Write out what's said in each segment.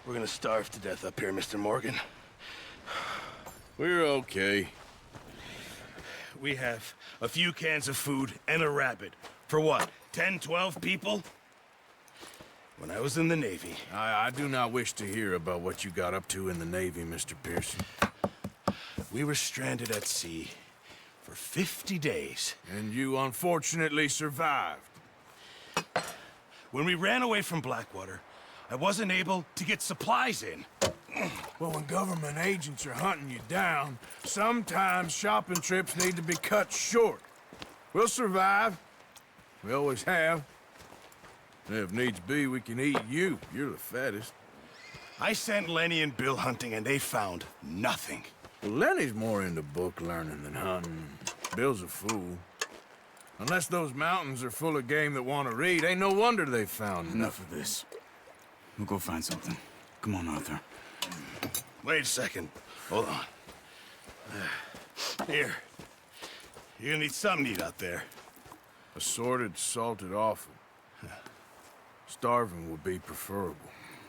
We're gonna starve to death up here, Mr. Morgan. We're okay. We have a few cans of food and a rabbit. For what, 10, 12 people? When I was in the Navy... I do not wish to hear about what you got up to in the Navy, Mr. Pearson. We were stranded at sea for 50 days. And you unfortunately survived. When we ran away from Blackwater, I wasn't able to get supplies in. Well, when government agents are hunting you down, sometimes shopping trips need to be cut short. We'll survive. We always have. And if needs be, we can eat you. You're the fattest. I sent Lenny and Bill hunting, and they found nothing. Well, Lenny's more into book learning than hunting. Bill's a fool. Unless those mountains are full of game that want to read, ain't no wonder they found Enough of this. We'll go find something. Come on, Arthur. Wait a second. Hold on. Here. You're gonna need something to eat out there. Assorted, salted offal. Starving would be preferable.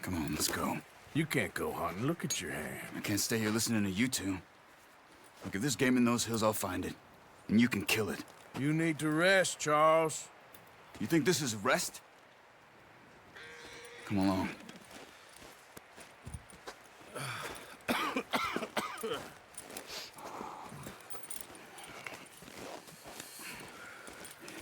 Come on, let's go. You can't go hunting. Look at your hand. I can't stay here listening to you two. Look, if there's game in those hills, I'll find it. And you can kill it. You need to rest, Charles. You think this is rest? Come along.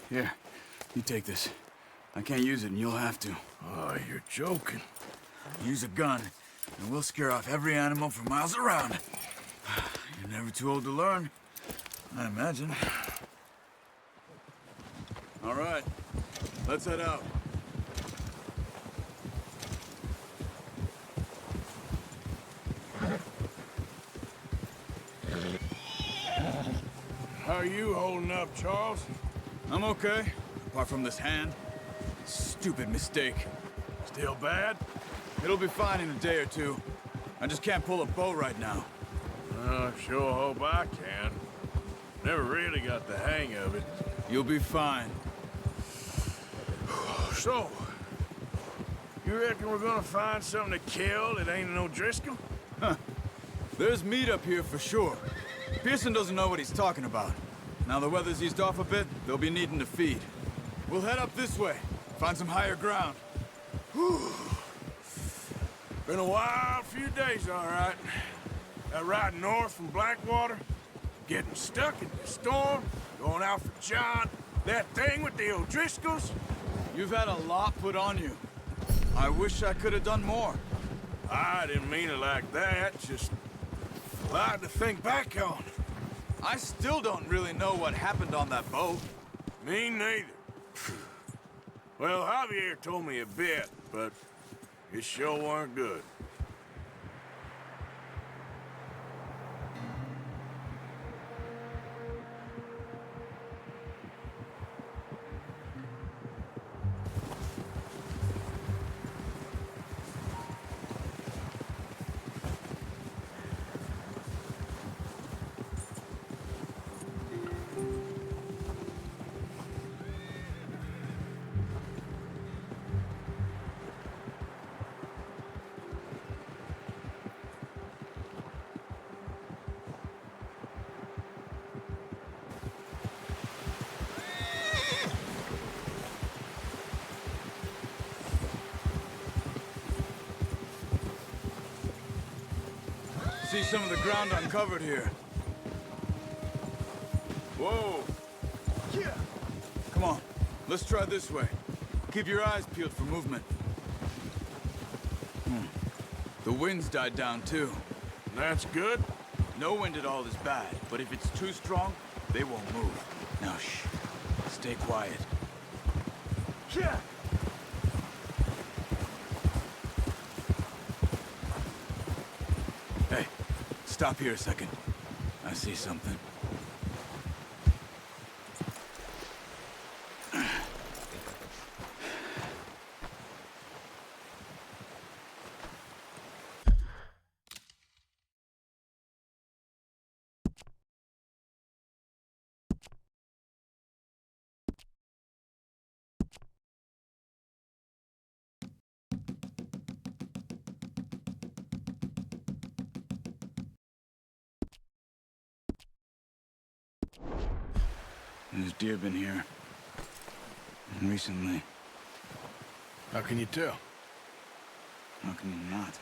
Here, you take this. I can't use it, and you'll have to. Oh, you're joking. Use a gun, and we'll scare off every animal for miles around. You're never too old to learn, I imagine. All right, let's head out. How are you holding up, Charles? I'm okay, apart from this hand. Stupid mistake. Still bad? It'll be fine in a day or two. I just can't pull a bow right now. I sure hope I can. Never really got the hang of it. You'll be fine. So, you reckon we're gonna find something to kill that ain't no Driscoll? Huh. There's meat up here for sure. Pearson doesn't know what he's talking about. Now the weather's eased off a bit, they'll be needing to feed. We'll head up this way, find some higher ground. Whew. Been a wild few days, all right. That ride north from Blackwater, getting stuck in the storm, going out for John, that thing with the O'Driscolls. You've had a lot put on you. I wish I could have done more. I didn't mean it like that, just a lot to think back on. I still don't really know what happened on that boat. Me neither. Well, Javier told me a bit, but it sure weren't good. See some of the ground uncovered here. Whoa! Yeah. Come on, let's try this way. Keep your eyes peeled for movement. The wind's died down too. That's good. No wind at all is bad, but if it's too strong, they won't move. Now shh, stay quiet. Yeah. Hey, stop here a second. I see something. There's deer been here. Recently. How can you tell? How can you not?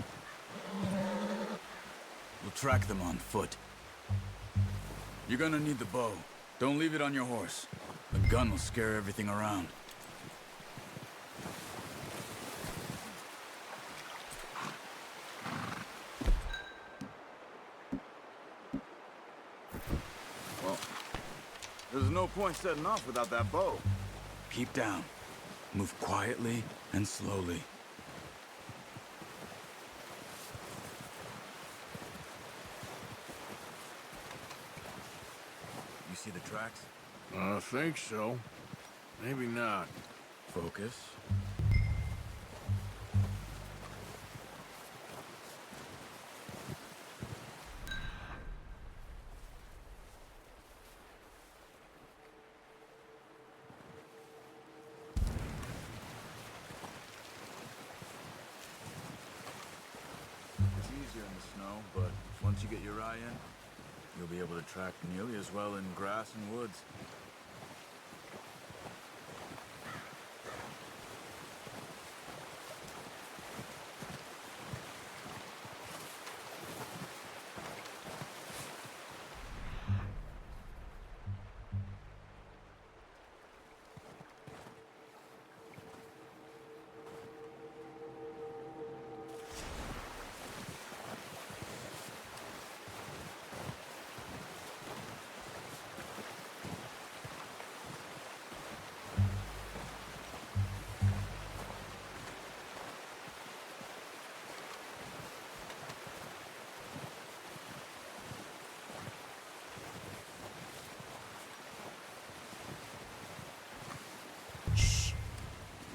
We'll track them on foot. You're gonna need the bow. Don't leave it on your horse. The gun will scare everything around. Well, there's no point setting off without that bow. Keep down. Move quietly and slowly. You see the tracks? I think so. Maybe not. Focus. It's easier in the snow, but once you get your eye in, you'll be able to track nearly as well in grass and woods.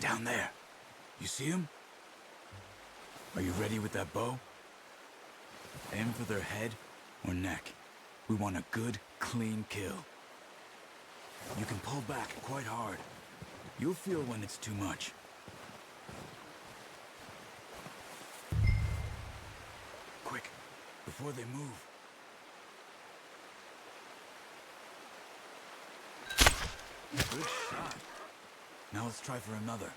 Down there. You see him? Are you ready with that bow? Aim for their head or neck. We want a good, clean kill. You can pull back quite hard. You'll feel when it's too much. Quick, before they move. Good shot. Now let's try for another.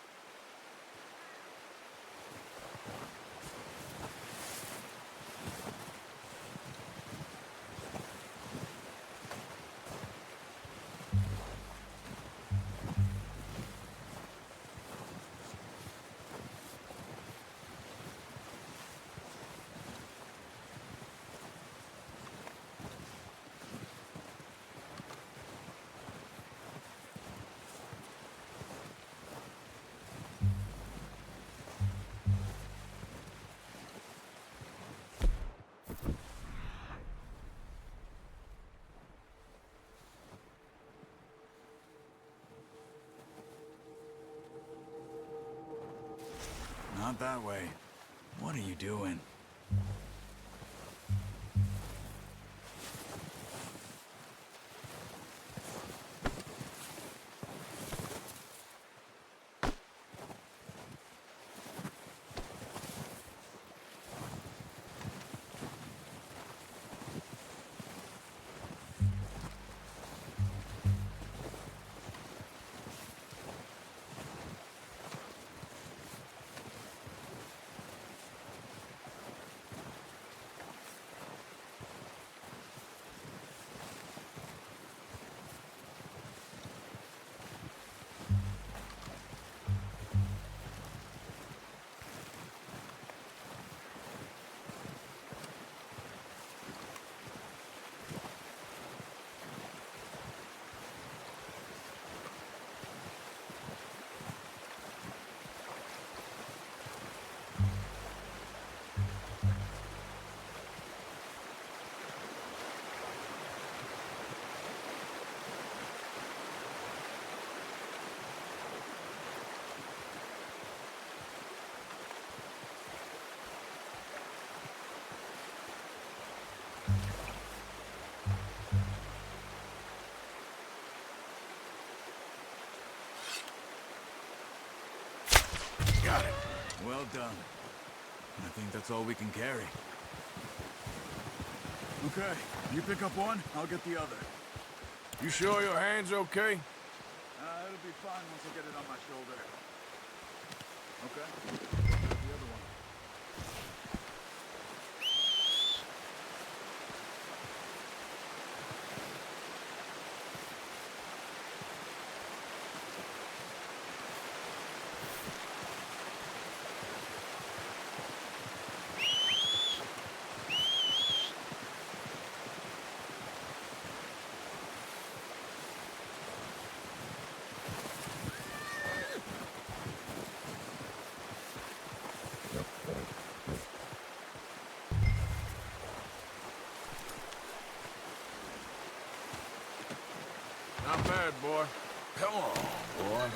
Not that way. What are you doing? Got it. Well done. I think that's all we can carry. Okay, you pick up one, I'll get the other. You sure your hand's okay? It'll be fine once I get it on my shoulder. Okay. The other one. Not bad, boy. Come on, boy.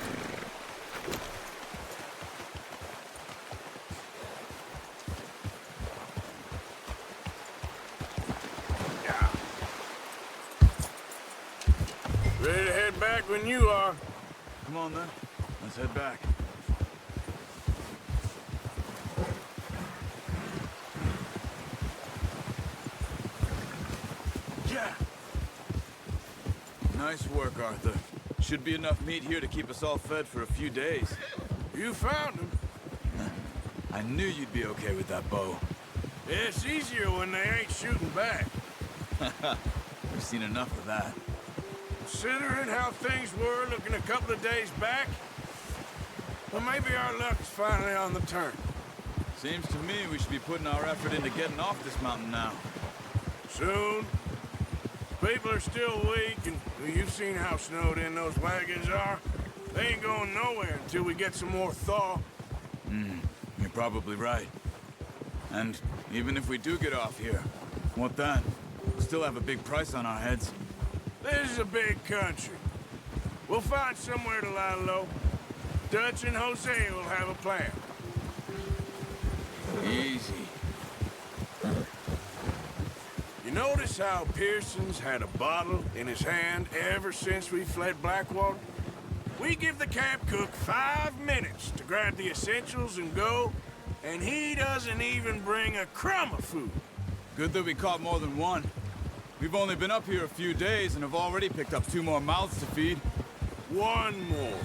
Yeah. Ready to head back when you are. Come on then. Let's head back. Yeah. Nice work, Arthur. Should be enough meat here to keep us all fed for a few days. You found him. I knew you'd be okay with that bow. It's easier when they ain't shooting back. We've seen enough of that. Considering how things were looking a couple of days back, well, maybe our luck's finally on the turn. Seems to me we should be putting our effort into getting off this mountain now. Soon. People are still weak, and you've seen how snowed in those wagons are. They ain't going nowhere until we get some more thaw. You're probably right. And even if we do get off here, what then? We'll still have a big price on our heads. This is a big country. We'll find somewhere to lie low. Dutch and Jose will have a plan. Easy. You notice how Pearson's had a bottle in his hand ever since we fled Blackwater? We give the camp cook 5 minutes to grab the essentials and go, and he doesn't even bring a crumb of food. Good that we caught more than one. We've only been up here a few days and have already picked up 2 more mouths to feed. One more.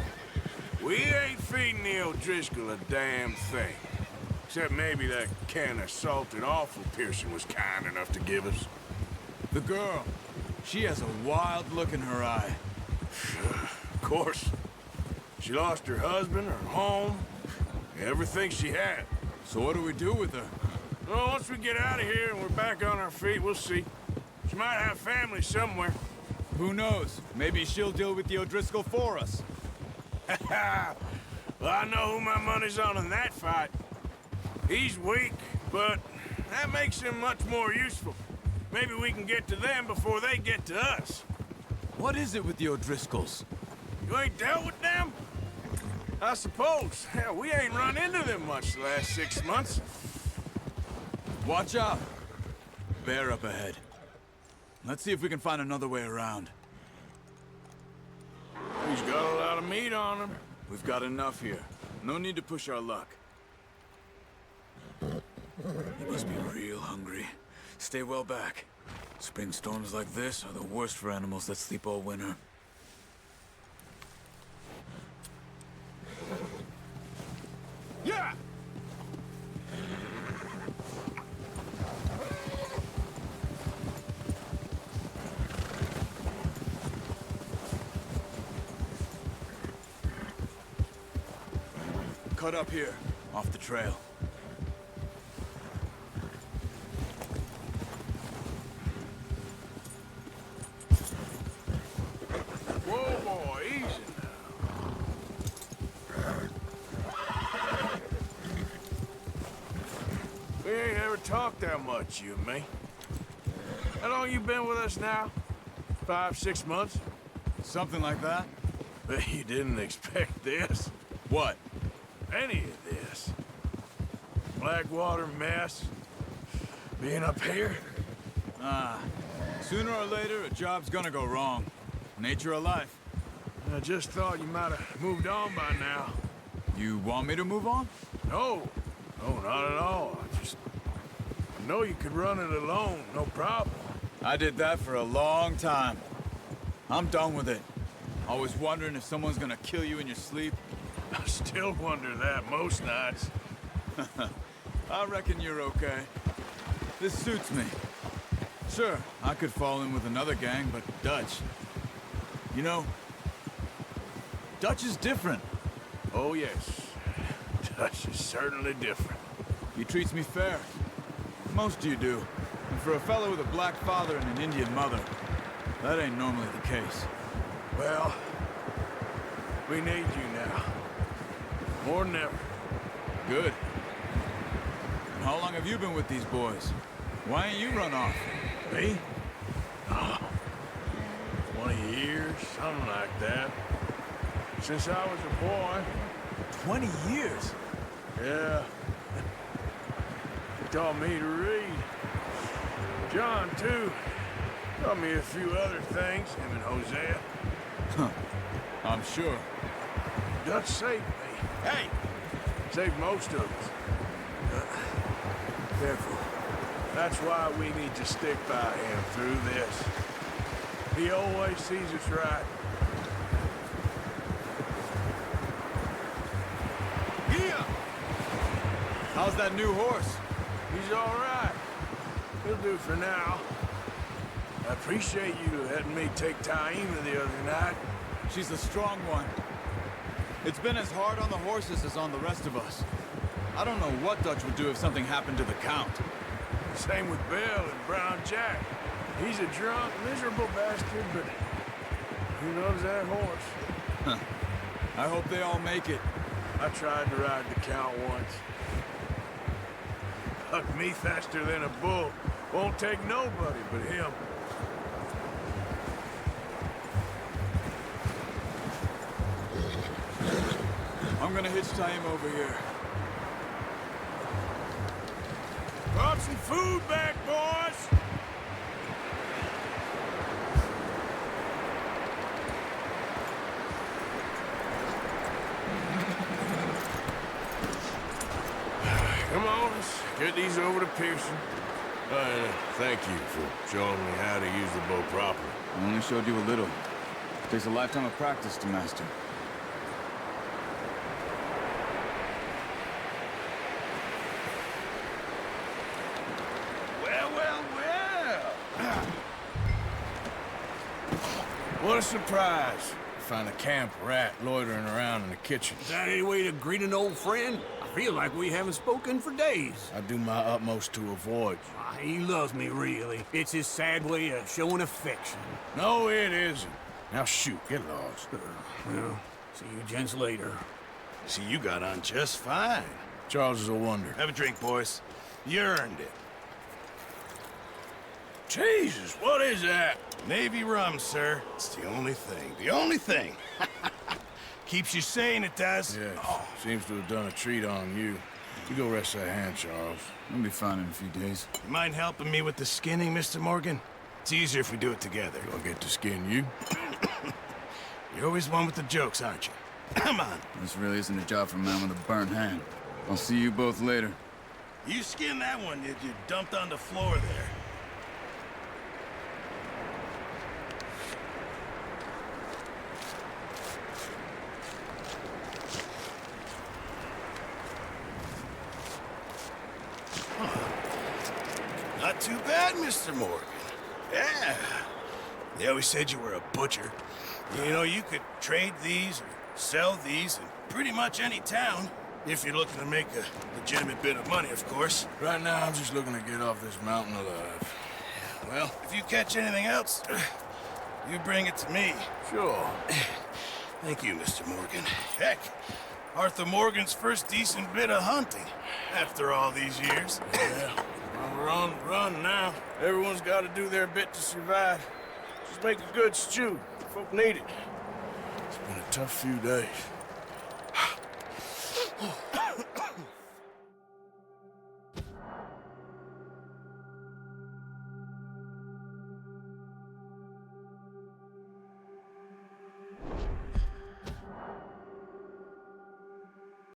We ain't feeding the O'Driscoll a damn thing. Except maybe that can of salted offal Pearson was kind enough to give us. The girl, she has a wild look in her eye. Of course. She lost her husband, her home, everything she had. So what do we do with her? Well, once we get out of here and we're back on our feet, we'll see. She might have family somewhere. Who knows? Maybe she'll deal with the O'Driscoll for us. Well, I know who my money's on in that fight. He's weak, but that makes him much more useful. Maybe we can get to them before they get to us. What is it with the O'Driscolls? You ain't dealt with them? I suppose. Hell, we ain't run into them much the last 6 months. Watch out! Bear up ahead. Let's see if we can find another way around. He's got a lot of meat on him. We've got enough here. No need to push our luck. You must be real hungry. Stay well back. Spring storms like this are the worst for animals that sleep all winter. Yeah! Cut up here, off the trail. Whoa, boy, easy now. We ain't ever talked that much, you and me. How long you been with us now? 5, 6 months? Something like that? Bet you didn't expect this. What? Any of this. Blackwater mess. Being up here. Sooner or later, a job's gonna go wrong. Nature of life. I just thought you might have moved on by now. You want me to move on? No. No, not at all. I know you could run it alone, no problem. I did that for a long time. I'm done with it. Always wondering if someone's gonna kill you in your sleep. I still wonder that most nights. I reckon you're okay. This suits me. Sure, I could fall in with another gang, but Dutch... You know, Dutch is different. Oh, yes. Dutch is certainly different. He treats me fair. Most of you do. And for a fellow with a black father and an Indian mother, that ain't normally the case. Well, we need you now. More than ever. Good. And how long have you been with these boys? Why ain't you run off? Me? Oh, 20 years, something like that. Since I was a boy. 20 years? Yeah. He taught me to read. John, too. Taught me a few other things, him and Hosea. Huh. I'm sure. Dutch saved me. Hey! Saved most of us. Careful. That's why we need to stick by him through this. He always sees us right. Yeah! How's that new horse? He's all right. He'll do for now. I appreciate you letting me take Taima the other night. She's a strong one. It's been as hard on the horses as on the rest of us. I don't know what Dutch would do if something happened to the Count. Same with Bill and Brown Jack. He's a drunk, miserable bastard, but who knows that horse? Huh. I hope they all make it. I tried to ride the Count once. Hucked me faster than a bull. Won't take nobody but him. I'm gonna hitch Taima over here. Brought some food back, boys! Come on, let's get these over to Pearson. Thank you for showing me how to use the bow properly. I only showed you a little. Takes a lifetime of practice to master. What a surprise. Find a camp rat loitering around in the kitchen. Is that any way to greet an old friend? I feel like we haven't spoken for days. I do my utmost to avoid you. He loves me, really. It's his sad way of showing affection. No, it isn't. Now shoot, get lost. Well, see you gents later. See, you got on just fine. Charles is a wonder. Have a drink, boys. You earned it. Jesus, what is that? Navy rum, sir. It's the only thing. The only thing. Keeps you sane, it does. Yeah, seems to have done a treat on you. You go rest that hand, Charles. I'll be fine in a few days. You mind helping me with the skinning, Mr. Morgan? It's easier if we do it together. I'll get to skin you. You're always one with the jokes, aren't you? Come on. This really isn't a job for a man with a burnt hand. I'll see you both later. You skinned that one, did you? Dumped on the floor there. Not too bad, Mr. Morgan. Yeah. They always said you were a butcher. You know, you could trade these or sell these in pretty much any town. If you're looking to make a legitimate bit of money, of course. Right now, I'm just looking to get off this mountain alive. Well, if you catch anything else, you bring it to me. Sure. Thank you, Mr. Morgan. Heck, Arthur Morgan's first decent bit of hunting after all these years. Yeah. Well, we're on the run now. Everyone's got to do their bit to survive. Just make a good stew. Folk need it. It's been a tough few days.